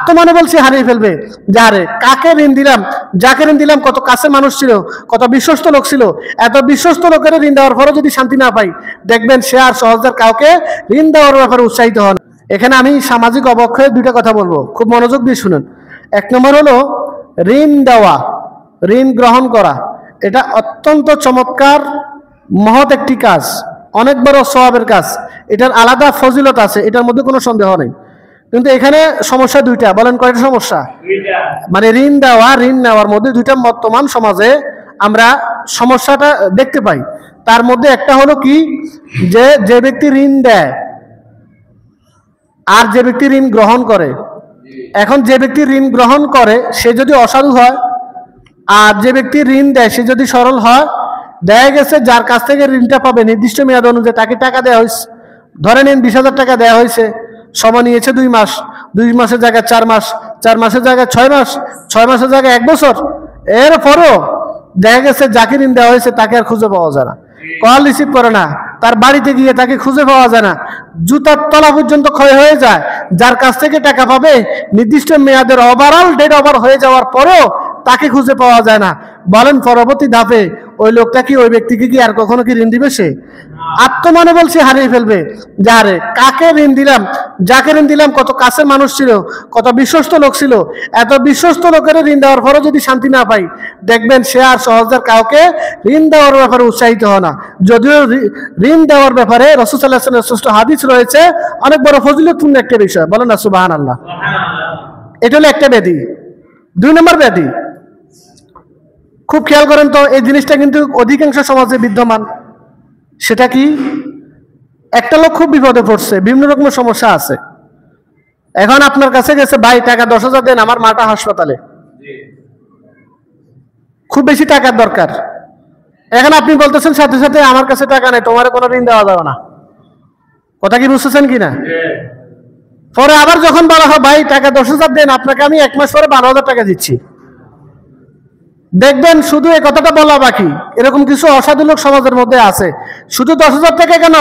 আত্মমনোবল সে হারিয়ে ফেলবে। যারে কাকে ঋণ দিলাম, যাকে ঋণ দিলাম কত কাছের মানুষ ছিল, কত বিশ্বস্ত লোক ছিল, এত বিশ্বস্ত লোকের ঋণ দেওয়ার পরও যদি শান্তি না পাই, দেখবেন সে আর সহজে কাউকে ঋণ দেওয়ার ব্যাপারে উৎসাহিত হন। এখানে আমি সামাজিক অবক্ষয়ের দুইটা কথা বলবো, খুব মনোযোগ দিয়ে শুনেন। এক নম্বর হলো ঋণ দেওয়া, ঋণ গ্রহণ করা, এটা অত্যন্ত চমৎকার মহৎ একটি কাজ, অনেক বড় সওয়াবের কাজ, এটার আলাদা ফজিলত আছে, এটার মধ্যে কোনো সন্দেহ নেই। কিন্তু এখানে সমস্যা দুইটা। বলেন কয়টা সমস্যা? মানে ঋণ দেওয়া ঋণ নেওয়ার মধ্যে দুইটা বর্তমান সমাজে আমরা সমস্যাটা দেখতে পাই। তার মধ্যে একটা হলো কি, যে ব্যক্তি ঋণ দেয় আর যে ব্যক্তি ঋণ গ্রহণ করে। এখন যে ব্যক্তি ঋণ গ্রহণ করে সে যদি অসাধু হয়, আর যে ব্যক্তি ঋণ দেয় সে যদি সরল হয়, দেখা গেছে যার কাছ থেকে ঋণটা পাবে নির্দিষ্ট মেয়াদ অনুযায়ী তাকে টাকা দেওয়া হয়েছে। ধরে নিন 20,000 টাকা দেওয়া হয়েছে, সময় নিয়েছে 2 মাস, 2 মাসের জায়গায় 4 মাস, 4 মাসের জায়গায় 6 মাস, 6 মাসের জায়গায় 1 বছর। এরপরও দেখা গেছে যাকে ঋণ দেওয়া হয়েছে তাকে আর খুঁজে পাওয়া যায় না, কল রিসিভ করে না, তার বাড়িতে গিয়ে তাকে খুঁজে পাওয়া যায় না, জুতার তলা পর্যন্ত ক্ষয় হয়ে যায়। যার কাছ থেকে টাকা পাবে নির্দিষ্ট মেয়াদের ওভারঅল ডেট ওভার হয়ে যাওয়ার পরেও তাকে খুঁজে পাওয়া যায় না। বলেন পরবর্তী ধাপে ওই লোকটা কি, ওই ব্যক্তিকে কি আর কখনো কি ঋণ দিবে? সে আত্মমনোবল সে হারিয়ে ফেলবে। যারে কাকে ঋণ দিলাম, যাকে ঋণ দিলাম কত কাছের মানুষ ছিল, কত বিশ্বস্ত লোক ছিল, এত বিশ্বস্ত লোকের ঋণ দেওয়ার পরও যদি শান্তি না পাই, দেখবেন সে আর সহজে কাউকে ঋণ দেওয়ার ব্যাপারে উৎসাহিত হয় না। যদিও ঋণ দেওয়ার ব্যাপারে রাসূল সাল্লাল্লাহু আলাইহি ওয়াসাল্লামের শ্রেষ্ঠ হাদিস রয়েছে, অনেক বড় ফজিলতপূর্ণ একটা বিষয়। বলেন না সুবহানাল্লাহ। এটা হলো একটা ব্যাধি। 2 নম্বর ব্যাধি, খুব খেয়াল করেন তো, এই জিনিসটা কিন্তু অধিকাংশ সমাজে বিদ্যমান। সেটা কি, একটা লোক খুব বিপদে পড়ছে, বিভিন্ন রকমের সমস্যা আছে। এখন আপনার কাছে গেছে, ভাই টাকা 10,000 দেন, আমার মাটা হাসপাতালে, খুব বেশি টাকার দরকার। এখন আপনি বলতেছেন সাথে সাথে আমার কাছে টাকা নেই, তোমার কোনো ঋণ দেওয়া যাবে না। কথা কি বুঝতেছেন কিনা? পরে আবার যখন বলা হয় ভাই টাকা 10,000 দেন, আপনাকে আমি 1 মাস পরে 12,000 টাকা দিচ্ছি, দেখবেন শুধু এই কথাটা বলা বাকি। এরকম কিছু অসাধু লোক সমাজের মধ্যে আছে, শুধু 10,000 টাকা কেন,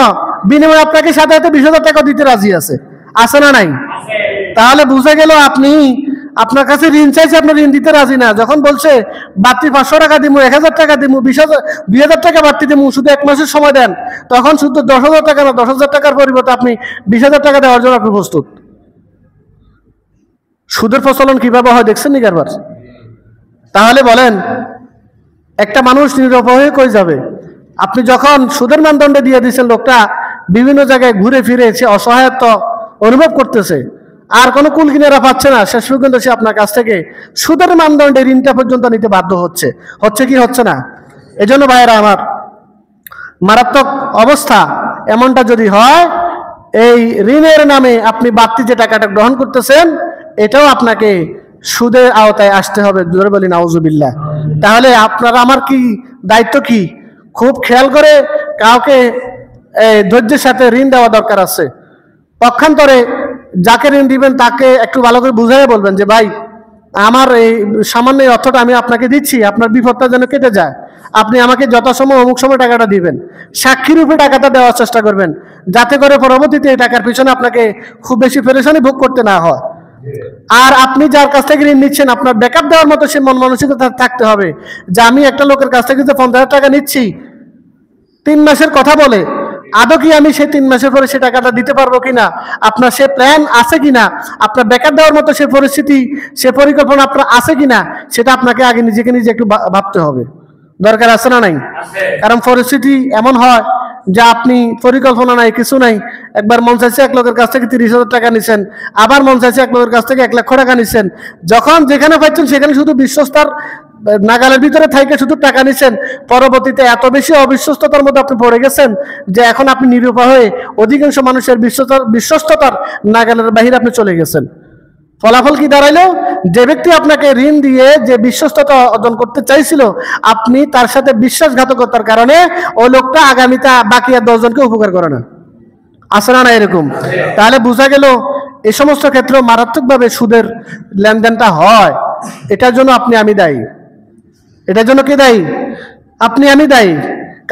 বিনিময়ে আপনাকে সাথে সাথে 20,000 টাকা দিতে রাজি আছে। আছে না নাই? তাহলে বুঝা গেল আপনি, আপনার কাছে ঋণ চাইছে, আপনি ঋণ দিতে রাজি না। যখন বলছে বাড়তি 500 টাকা দিব, 1,000 টাকা দিব, 2,000 টাকা বাড়তি দিব, শুধু 1 মাসের সময় দেন, তখন শুধু 10,000 টাকা না, 10,000 টাকার পরিবর্তে আপনি 20,000 টাকা দেওয়ার জন্য আপনি প্রস্তুত। সুদের প্রচলন কিভাবে হয় দেখছেন নি কারবার? তাহলে বলেন একটা মানুষ নিরুপায় হয়ে কই যাবে? আপনি যখন সুদের মানদণ্ডে দিয়ে দিয়েছেন, লোকটা বিভিন্ন জায়গায় ঘুরে ফিরে সে অসহায়ত্ব অনুভব করতেছে, আর কোনো কুল কিনারা পাচ্ছে না, শেষ পর্যন্ত সে আপনার কাছ থেকে সুদের মানদণ্ডে ঋণটা পর্যন্ত নিতে বাধ্য হচ্ছে। হচ্ছে কি হচ্ছে না? এজন্য ভাইয়েরা আমার, মারাত্মক অবস্থা এমনটা যদি হয়, এই ঋণের নামে আপনি বাড়তি যে টাকাটা গ্রহণ করতেছেন, এটাও আপনাকে সুদের আওতায় আসতে হবে। জোরে বলি নাউজুবিল্লাহ। তাহলে আপনার আমার কি দায়িত্ব? কি খুব খেয়াল করে কাউকে ধৈর্যের সাথে ঋণ দেওয়া দরকার আছে। পক্ষান্তরে যাকে ঋণ দিবেন তাকে একটু ভালো করে বুঝাই বলবেন যে ভাই আমার এই সামান্য অর্থটা আমি আপনাকে দিচ্ছি, আপনার বিপদটা যেন কেটে যায়, আপনি আমাকে যথাসময় অমুক সময় টাকাটা দিবেন। সাক্ষী রূপে টাকাটা দেওয়ার চেষ্টা করবেন, যাতে করে পরবর্তীতে এই টাকার পিছনে আপনাকে খুব বেশি পেরেশানি ভোগ করতে না হয়। আর আপনি যার কাছ থেকে ঋণ নিচ্ছেন, আপনার ব্যাকআপ দেওয়ার মতো সে মন মানসিকতা থাকতে হবে যে আমি একটা লোকের কাছ থেকে যে 50,000 টাকা নিচ্ছি, 3 মাসের কথা বলে, আদৌ কি আমি সেই 3 মাসের পরে সে টাকাটা দিতে পারবো কিনা, আপনার সে প্ল্যান আছে কিনা, আপনার ব্যাকআপ দেওয়ার মতো সে পরিস্থিতি, সে পরিকল্পনা আপনার আছে কিনা, সেটা আপনাকে আগে নিজেকে নিজে একটু ভাবতে হবে। দরকার আছে না নাই? কারণ পরিস্থিতি এমন হয় যে আপনি পরিকল্পনা নাই, কিছু নাই, একবার মন চাইছে এক লোকের কাছ থেকে 30,000 টাকা নিছেন, আবার মন চাইছে এক লোকের কাছ থেকে 1 লক্ষ টাকা নিছেন। যখন যেখানে পাচ্ছেন সেখানে শুধু বিশ্বস্তার নাগালের ভিতরে থাইকে শুধু টাকা নিছেন, পরবর্তীতে এত বেশি অবিশ্বস্ততার মধ্যে আপনি পড়ে গেছেন যে এখন আপনি নিরুপায় হয়ে অধিকাংশ মানুষের বিশ্বস্ততার নাগালের বাহিরে আপনি চলে গেছেন। ফলাফল কি দাঁড়াইলো? যে ব্যক্তি আপনাকে ঋণ দিয়ে যে বিশ্বস্ততা অর্জন করতে চাইছিল, আপনি তার সাথে বিশ্বাসঘাতকতার কারণে ওই লোকটা আগামীতে বাকি আর 10 জনকে উপকার করে না। আছে না এরকম? তাহলে বোঝা গেল এই সমস্ত ক্ষেত্রে মারাত্মকভাবে সুদের লেনদেনটা হয়। এটার জন্য আপনি আমি দায়ী। এটার জন্য কি দায়ী? আপনি আমি দায়ী।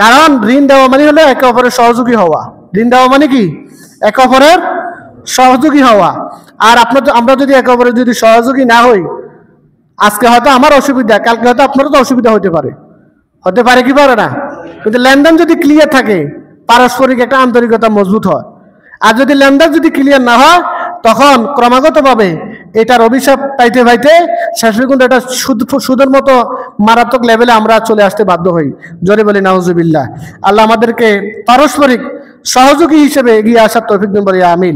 কারণ ঋণ দেওয়া মানে হলো একে অপরের সহযোগী হওয়া। ঋণ দেওয়া মানে কি? একে অপরের সহযোগী হওয়া। আর আমরা যদি একেবারে যদি সহযোগী না হই, আজকে হয়তো আমার অসুবিধা, কালকে হয়তো আপনারও তো অসুবিধা হতে পারে কি পারে না? কিন্তু লেনদেন যদি ক্লিয়ার থাকে, পারস্পরিক একটা আন্তরিকতা মজবুত হয়। আর যদি লেনদেন যদি ক্লিয়ার না হয়, তখন ক্রমাগতভাবে এটার অভিশাপ পাইতে পাইতে শেষে কিন্তু এটা সুদের মতো মারাত্মক লেভেলে আমরা চলে আসতে বাধ্য হই। জোরে বলি নাউজুবিল্লাহ। আল্লাহ আমাদেরকে পারস্পরিক সহযোগী হিসেবে এগিয়ে আসার তৌফিক দিন বলি, আমিন।